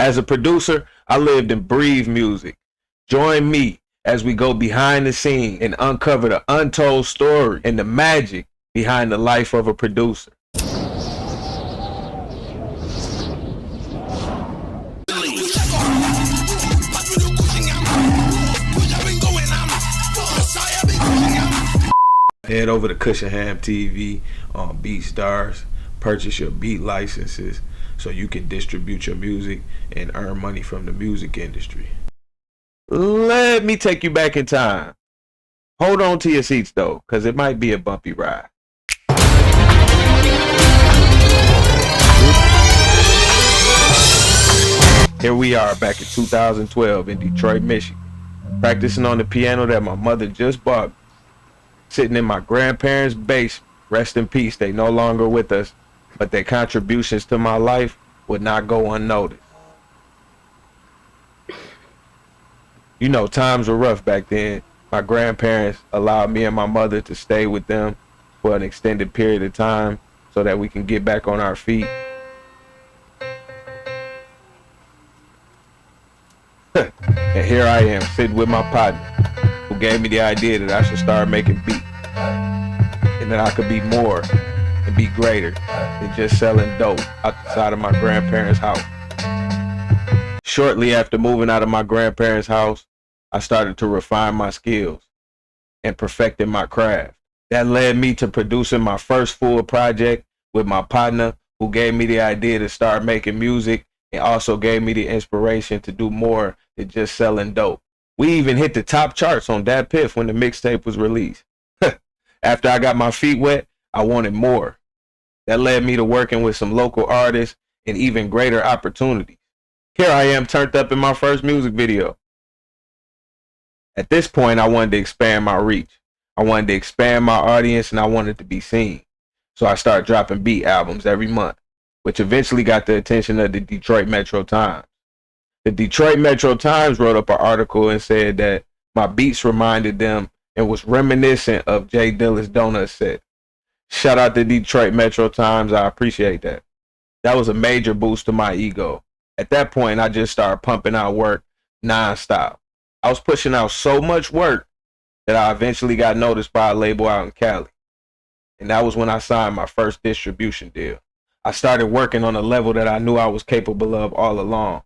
As a producer, I lived and breathed music. Join me as we go behind the scene and uncover the untold story and the magic behind the life of a producer. Head over to Kushingham TV on BEATSTARS. Purchase your beat licenses so you can distribute your music and earn money from the music industry. Let me take you back in time. Hold on to your seats though, because it might be a bumpy ride. Here we are back in 2012 in Detroit, Michigan, practicing on the piano that my mother just bought me. Sitting in my grandparents' basement. Rest in peace, they no longer with us, but their contributions to my life would not go unnoticed. You know, times were rough back then. My grandparents allowed me and my mother to stay with them for an extended period of time so that we can get back on our feet. And here I am, sitting with my partner, who gave me the idea that I should start making beats, and that I could be more and be greater than just selling dope outside of my grandparents' house. Shortly after moving out of my grandparents' house, I started to refine my skills and perfecting my craft. That led me to producing my first full project with my partner, who gave me the idea to start making music and also gave me the inspiration to do more than just selling dope. We even hit the top charts on Dat Piff when the mixtape was released. After I got my feet wet, I wanted more. That led me to working with some local artists and even greater opportunities. Here I am, turned up in my first music video. At this point, I wanted to expand my reach. I wanted to expand my audience, and I wanted to be seen. So I started dropping beat albums every month, which eventually got the attention of the Detroit Metro Times. The Detroit Metro Times wrote up an article and said that my beats reminded them and was reminiscent of Jay Dilla's Donut set. Shout out to Detroit Metro Times, I appreciate that. That was a major boost to my ego. At that point, I just started pumping out work nonstop. I was pushing out so much work that I eventually got noticed by a label out in Cali. And that was when I signed my first distribution deal. I started working on a level that I knew I was capable of all along.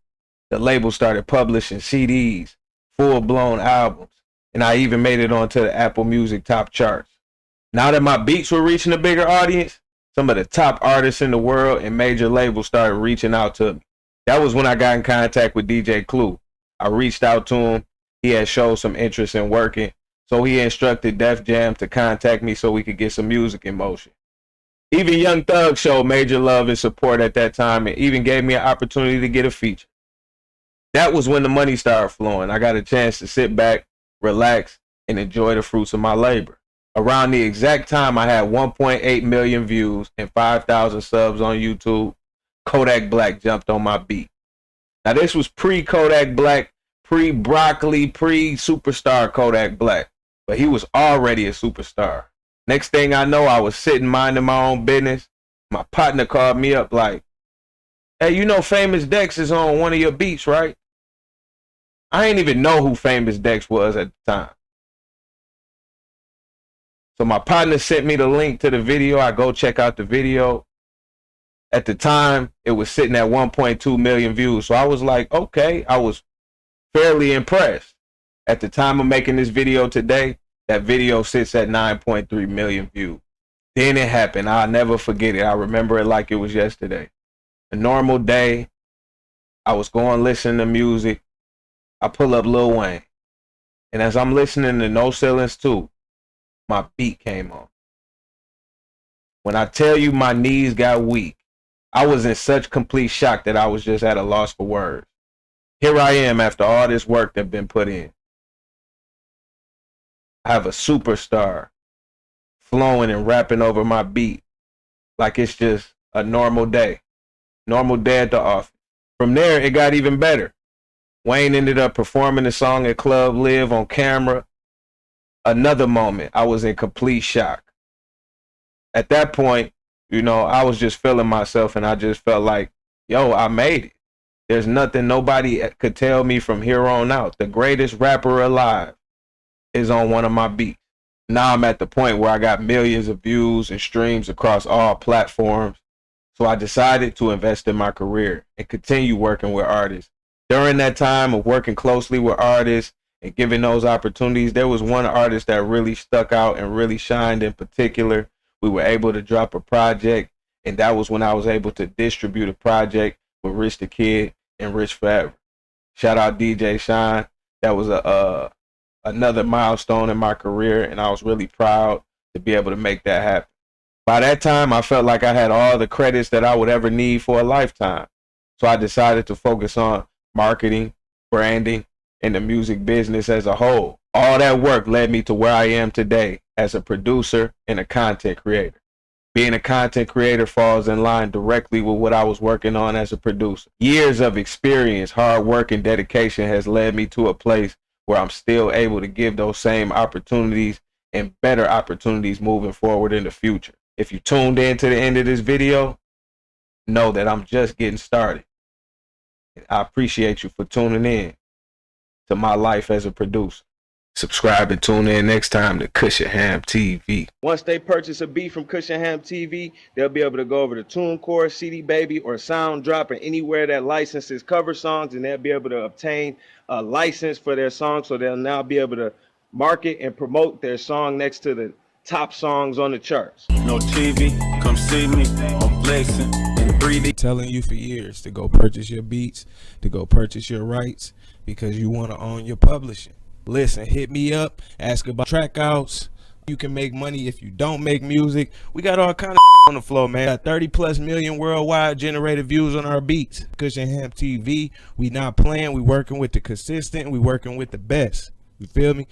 The label started publishing CDs, full-blown albums, and I even made it onto the Apple Music top charts. Now that my beats were reaching a bigger audience, some of the top artists in the world and major labels started reaching out to me. That was when I got in contact with DJ Clue. I reached out to him. He had showed some interest in working, so he instructed Def Jam to contact me so we could get some music in motion. Even Young Thug showed major love and support at that time and even gave me an opportunity to get a feature. That was when the money started flowing. I got a chance to sit back, relax, and enjoy the fruits of my labor. Around the exact time I had 1.8 million views and 5,000 subs on YouTube, Kodak Black jumped on my beat. Now this was pre-Kodak Black, pre-Broccoli, pre-superstar Kodak Black, but he was already a superstar. Next thing I know, I was sitting minding my own business. My partner called me up like, "Hey, you know Famous Dex is on one of your beats, right?" I didn't even know who Famous Dex was at the time. So my partner sent me the link to the video. I go check out the video. At the time, it was sitting at 1.2 million views. So I was like, okay, I was fairly impressed. At the time of making this video today, that video sits at 9.3 million views. Then it happened. I'll never forget it. I remember it like it was yesterday. A normal day, I was going listening to music. I pull up Lil Wayne. And as I'm listening to No Ceilings 2, my beat came on. When I tell you my knees got weak, I was in such complete shock that I was just at a loss for words. Here I am after all this work that's been put in. I have a superstar flowing and rapping over my beat like it's just a normal day. Normal day at the office. From there, it got even better. Wayne ended up performing the song at Club Live on camera. Another moment, I was in complete shock. At that point, you know, I was just feeling myself and I just felt like, yo, I made it. There's nothing nobody could tell me from here on out. The greatest rapper alive is on one of my beats. Now I'm at the point where I got millions of views and streams across all platforms. So I decided to invest in my career and continue working with artists. During that time of working closely with artists and giving those opportunities, there was one artist that really stuck out and really shined in particular. We were able to drop a project, and that was when I was able to distribute a project with Rich the Kid and Rich Forever. Shout out DJ Shine. That was another milestone in my career, and I was really proud to be able to make that happen. By that time, I felt like I had all the credits that I would ever need for a lifetime. So I decided to focus on marketing, branding, and the music business as a whole. All that work led me to where I am today as a producer and a content creator. Being a content creator falls in line directly with what I was working on as a producer. Years of experience, hard work, and dedication has led me to a place where I'm still able to give those same opportunities and better opportunities moving forward in the future. If you tuned in to the end of this video, know that I'm just getting started. I appreciate you for tuning in to my life as a producer. Subscribe and tune in next time to Kushingham TV. Once they purchase a beat from Kushingham TV, they'll be able to go over to TuneCore, CD Baby, or Sound Drop, or anywhere that licenses cover songs, and they'll be able to obtain a license for their song, so they'll now be able to market and promote their song next to the top songs on the charts. No TV, come see me, I'm flexing in 3D. Telling you for years to go purchase your beats, to go purchase your rights, because you want to own your publishing. Listen, hit me up, ask about track outs. You can make money if you don't make music. We got all kind of on the floor, man. Got 30+ million worldwide generated views on our beats. Kushingham TV, we not playing, we working with the consistent, we working with the best. You feel me?